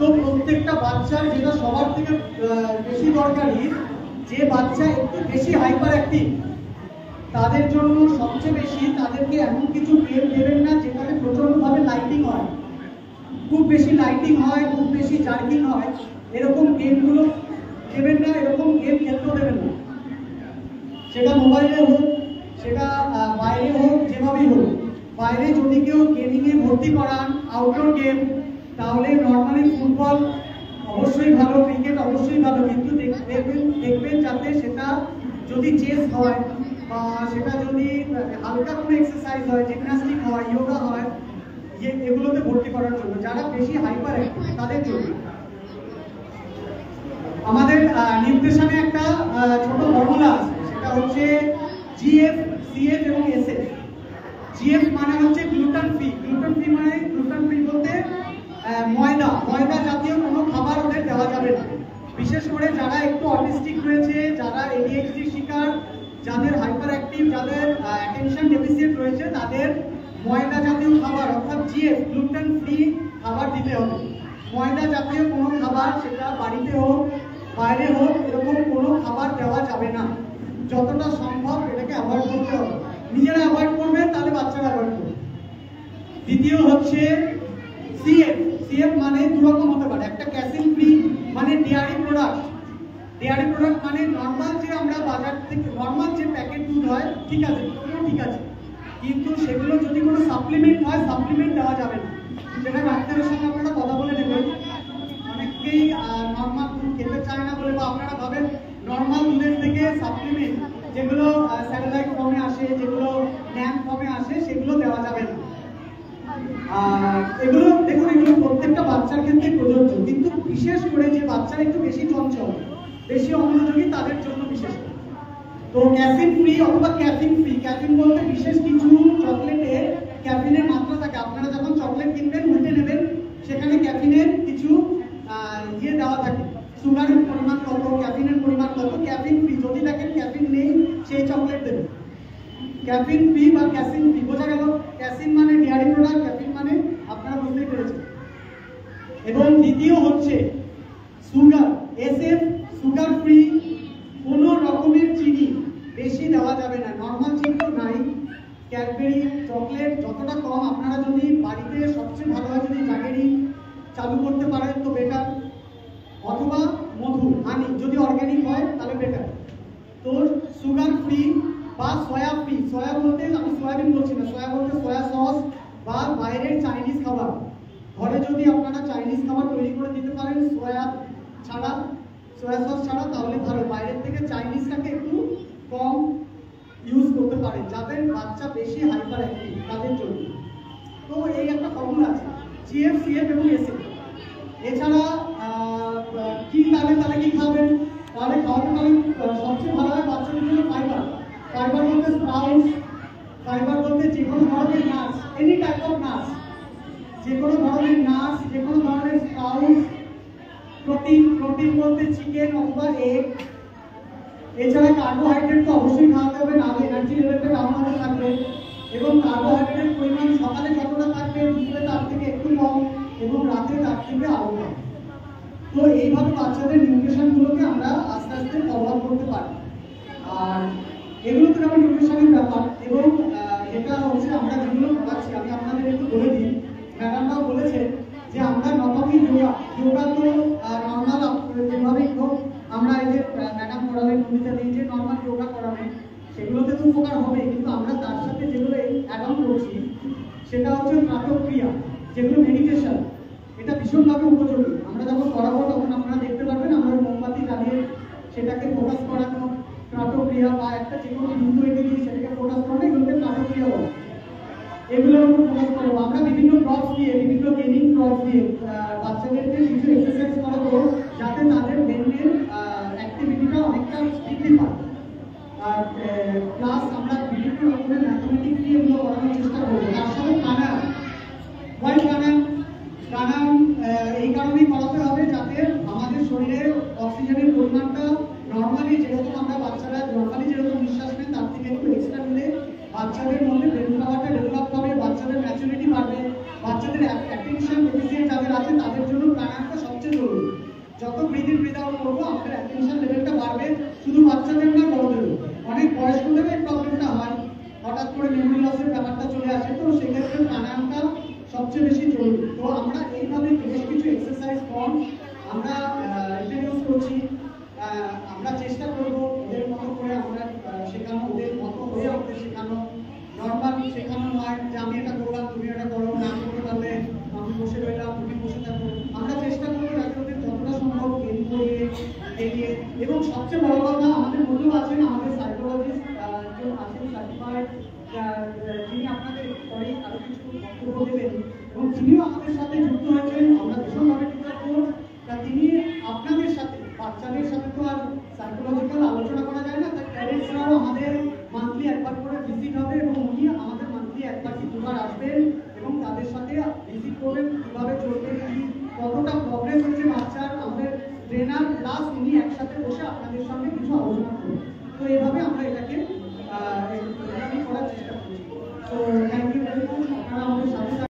তো প্রত্যেকটা বাচ্চার যেটা সবার থেকে বেশি দরকারি, যে বাচ্চা একটু বেশি হাইপার অ্যাক্টিভ তাদের জন্য সবচেয়ে বেশি তাদেরকে এমন কিছু গেম দেবেন না যেখানে প্রচন্ডভাবে লাইটিং হয়, খুব বেশি লাইটিং হয়, খুব বেশি জার্কিং হয়, এরকম গেমগুলো দেবেন না, এরকম গেম খেলতেও দেবেন না। সেটা মোবাইলে হোক, সেটা বাইরে হোক, যেভাবেই হোক। বাইরে যদি কেউ গেমিংয়ে ভর্তি করান আউটডোর গেম, তাহলে নর্মালি ফুটবল অবশ্যই ভালো, ক্রিকেট অবশ্যই ভালো, কিন্তু দেখবেন যাতে সেটা যদি চেস হয় বা সেটা যদি হালকা কোনো এক্সারসাইজ হয়, জিমন্যাস্টিক হয়, যোগা হয়, এগুলোতে ভর্তি করার জন্য যারা বেশি হাইপার তাদের জন্য। আমাদের নিউট্রিশনে একটা ছোট ফর্মুলা আছে, সেটা হচ্ছে জিএফ, সিএফ এবং এসএফ। জিএফ মানে হচ্ছে গ্লুটেন ফ্রি। গ্লুটেন ফ্রি মানে, গ্লুটেন ফ্রি বলতে ময়দা জাতীয় কোনো খাবার ওদের দেওয়া যাবে না। বিশেষ করে যারা একটু অটিস্টিক রয়েছে, যারা এডিএইচডি শিকার, যাদের হাইপার অ্যাক্টিভ, যাদের অ্যাটেনশন ডেফিসিট রয়েছে, তাদের ময়দা জাতীয় খাবার অর্থাৎ জিএফ গ্লুটেন ফ্রি খাবার দিতে হবে। ময়দা জাতীয় কোনো খাবার, সেটা বাড়িতে হোক বাইরে হোক, এরকম কোনো খাবার দেওয়া যাবে না। যতটা সম্ভব এটাকে অ্যাভয়েড করতে হবে। নিজেরা অ্যাভয়েড করবে, তাহলে বাচ্চারা অ্যাভয়েড করবে। দ্বিতীয় হচ্ছে সিএফ। সিএফ মানে দুরকম হতে পারে। একটা ক্যাসিন ফ্রি মানে ডেয়ারি প্রোডাক্ট। ডেয়ারি প্রোডাক্ট মানে নর্মাল যে আমরা বাজার থেকে নর্মাল যে প্যাকেট দুধ হয়, ঠিক আছে, ঠিক আছে, কিন্তু সেগুলো যদি কোনো সাপ্লিমেন্ট হয়, সাপ্লিমেন্ট দেওয়া যাবে না। সেটা ডাক্তারের সঙ্গে আপনারা কথা বলে নেবেন। অনেকেই নর্মাল দুধ খেতে চায় না বলে, বা আপনারা ভাবেন নর্মাল দুধের থেকে সাপ্লিমেন্ট যেগুলো স্যাটেলাইট ফর্মে আসে, যেগুলো ন্যাম ফর্মে আসে, সেগুলো দেওয়া যাবে না। আর এগুলো দেখুন, এগুলো প্রত্যেকটা বাচ্চার ক্ষেত্রে প্রযোজ্য, কিন্তু বিশেষ করে যে বাচ্চারা একটু বেশি চঞ্চল, বেশি অমনোযোগী, তাদের জন্য বিশেষ করে। তো ক্যাফিন ফ্রি অথবা ক্যাফিন ফ্রি, ক্যাফিন বলতে বিশেষ কিছু চকলেটে ক্যাফিনের মাত্রা থাকে। আপনারা যখন চকলেট কিনবেন, উল্টে নেবেন, সেখানে ক্যাফিনের কিছু ইয়ে দেওয়া থাকে, সুগারের পরিমাণ কত, ক্যাফিনের পরিমাণ কত। ক্যাফিন ফ্রি, যদি দেখেন ক্যাফিন নেই, সেই চকলেট দেবেন। ক্যাফিন ফ্রি বা ক্যাসিন ফ্রি, বোঝা গেল? ক্যাসিন মানে ডেয়ারি প্রোডাক্ট, ক্যাফিন মানে আপনারা বুঝতেই পেরেছেন। এবং দ্বিতীয় হচ্ছে সুগার, এসএফ, সুগার ফ্রি। কোনো রকমের চিনি বেশি দেওয়া যাবে না, নর্মাল চিনি তো নাই। ক্যাডবেরি, চকলেট যতটা কম, আপনারা যদি বাড়িতে সবচেয়ে ভালো হয় যদি জাগেরি চালু করতে পারেন তো বেটার, অথবা মধু, হানি যদি অর্গ্যানিক হয় তাহলে বেটার। তো সুগার ফ্রি বা সয়া ফ্রি। সয়া বলতে আমি সয়াবিন বলছি না, সয়া বলতে সয়া সস বা বাইরের চাইনিজ খাবার। ঘরে যদি আপনারা চাইনিজ খাবার তৈরি করে দিতে পারেন সয়া ছাড়া, সয়া সস ছাড়া, তাহলে ভালো। বাইরের থেকে চাইনিজটাকে একটু কম ইউজ করতে পারেন, যাদের বাচ্চা বেশি হাইপার অ্যাক্টিভ তাদের জন্য। তো এই একটা ফর্মুলা আছে, জিএফ, সিএফ এবং এসএফ। এছাড়া কি তাহলে কি খাবেন? তাহলে খাওয়াতে পারেন সবচেয়ে ভালো হয় বাচ্চাদের জন্য ফাইবার। ফাইবার বলতে স্প্রাউটস, ফাইবার বলতে যে কোনো ধরনের nuts, any type of nuts, যে কোনো ধরনের নাটস, যে কোনো ধরনের স্প্রাউটস। প্রোটিন বলতে চিকেন অথবা এগ। এছাড়া কার্বোহাইড্রেট তো অবশ্যই খাওয়াতে হবে, নাহলে এনার্জি লেভেলটা ডাউন হতে থাকবে। এবং কার্বোহাইড্রেটের পরিমাণ সকালে যতটা থাকবে, দুপুরে তার থেকে একটু কম, এবং রাতে তার থেকে আরো কম। তো এইভাবে বাচ্চাদের নিউট্রিশনগুলোকে আমরা আস্তে আস্তে ফলো আপ করতে পারি। আর এগুলো তো যেমন নিউট্রিশনের ব্যাপার, এবং এটা হচ্ছে আমরা যেগুলো করাচ্ছি, আমি আপনাদের একটু বলে দিই। ম্যাডামরাও বলেছে যে আমরা নর্মালি যোগা তো নর্মাল যেভাবেই হোক, আমরা এই যে ম্যাডাম করাবেন, ভূমিকা দিয়ে যে নর্মাল যোগা করাবেন, সেগুলোতে তো উপকার হবে, কিন্তু আমরা তার সাথে যেগুলো অ্যাড অন করছি সেটা হচ্ছে নাটক্রিয়া, যেগুলো মেডিটেশন। এটা ভীষণভাবে উপযোগী। আমরা যখন করাবো তখন আপনারা দেখতে পারবেন, আমরা মোমবাতি জ্বালিয়ে সেটাকে ফোকাস করানো, নাটক্রিয়া, বা একটা যে কোনো বিন্দু এঁকে দিয়ে সেটাকে ফোকাস করানো, এগুলোকে নাটক্রিয়া বলে। এগুলোর উপর ফোকাস করবো। আমরা বিভিন্ন প্রপস দিয়ে, বিভিন্ন ট্রেনিং প্রপস দিয়ে বাচ্চাদেরকে কিছু এক্সারসাইজ করাবো, যাতে তাদের ব্রেনের অ্যাক্টিভিটিটা অনেকটা বৃদ্ধি পায়। আর প্লাস আমরা বিভিন্ন রকমের ম্যাথমেটিক্স দিয়ে এগুলো করানোর চেষ্টা করবো। তার সাথে প্রাণায়াম। হোয়াই প্রাণায়াম এই কারণেই করাতে হবে, যাতে আমাদের শরীরে অক্সিজেনের পরিমাণটা নর্মালি যেরকম আমরা বাচ্চারা নর্মালি যেরকম নিঃশ্বাস নেন, তার থেকে একটু এক্সট্রা নিলে বাচ্চাদের মধ্যে ব্রেন পাওয়ারটা ডেভেলপ হবে, বাচ্চাদের ম্যাচুরিটি বাড়বে, বাচ্চাদের অ্যাটেনশন ডেফিসিয়েন্ট যাদের আছে তাদের জন্য প্রাণায়ামটা যত ব্রিদিং ব্রিদ আউট করবো আমাদের অ্যাটেনশন লেভেলটা বাড়বে, শুধু বাচ্চাদের না বড়দেরও। অনেক বয়স্কদের এই প্রবলেমটা হয়, হঠাৎ করে মেমোরি লসের ব্যাপারটা চলে আসে, তো সেক্ষেত্রে প্রাণায়ামটা সবচেয়ে বেশি জরুরি। তো আমরা এইভাবে বেশ কিছু এক্সারসাইজ ফর্ম আমরা ইন্ট্রোডিউস করছি। আমরা চেষ্টা করব ওদের মতো করে আমরা শেখানো, ওদের মতো হয়ে আমাদের শেখানো, নর্মাল শেখানো নয় যে আমি এটা করলাম তুমি এটা করো, না করতে পারলে আমি বসে রইলাম তুমি বসে থাকো। আমরা চেষ্টা করবো যাতে ওদের যতটা সম্ভব গেম করিয়ে এগিয়ে। এবং সবচেয়ে বড় কথা, আমাদের মধ্যেও আছেন আমাদের সাইকোলজিস্ট আছেন সার্টিফাইড, যিনি আপনাদের পরে আরো কিছু বক্তব্য দেবেন, এবং তিনিও আমাদের সাথে যুক্ত হয়েছেন। আমরা ভীষণভাবে কৃতজ্ঞ। তিনি আপনাদের সাথে, বাচ্চাদের সাথে তো আর সাইকোলজিক্যাল আলোচনা করা যায় না, তাই প্যারেন্টসরাও আমাদের মান্থলি একবার করে ভিজিট হবে, এবং উনি আমাদের মান্থলি একবার কি দুবার আসবেন এবং তাদের সাথে ভিজিট করবেন, কিভাবে চলবে, কি কতটা প্রগ্রেস হচ্ছে বাচ্চার। আমাদের ট্রেনার প্লাস উনি একসাথে বসে আপনাদের সঙ্গে কিছু আলোচনা